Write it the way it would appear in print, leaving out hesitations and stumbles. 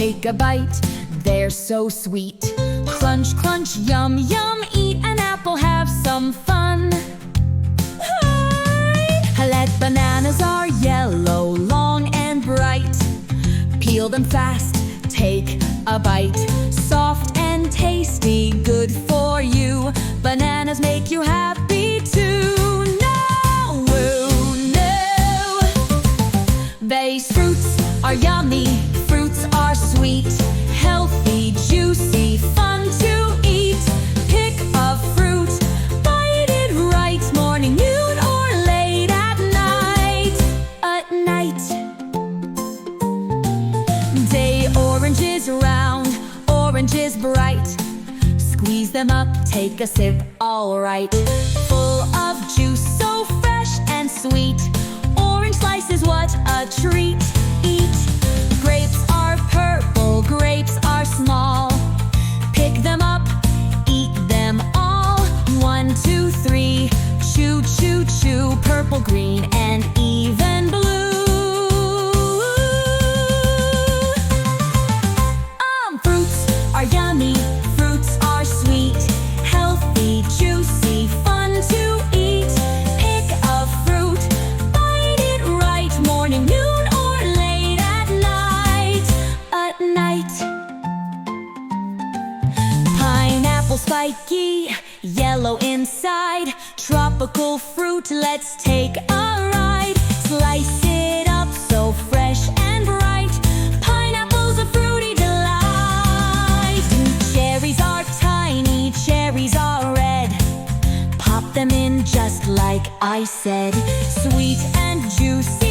take a bite, they're so sweet. Crunch, crunch, yum, yum, eat an apple, have some fun. Let bananas are yellow, long and bright. Peel them fast, take a bite. Soft and tasty, good for you. Bananas make you happy too. No, no. These fruits are yummy, fruits are sweet. Healthy, juicy, fun to eat. Pick a fruit, bite it right. Morning, noon, or late at night. At night. Day oranges round, oranges bright. Squeeze them up, take a sip, alright. Full of juice, so fresh and sweet. Orange slices, what a treat. Eat. Grapes are purple, grapes are small. Pick them up, eat them all. 1, 2, 3, chew, chew, chew. Purple, green, and even blue. Fruits are yummy, fruits are sweet. Healthy, juicy, fun to eat. Pick a fruit, bite it right. Morning, noon, or late at night. At night. Pineapple spiky, yellow inside. Tropical fruit, let's take a ride. Slice it up, so fresh and bright. Pineapple's a fruity delight. Cherries are tiny, cherries are red. Pop them in just like I said. Sweet and juicy.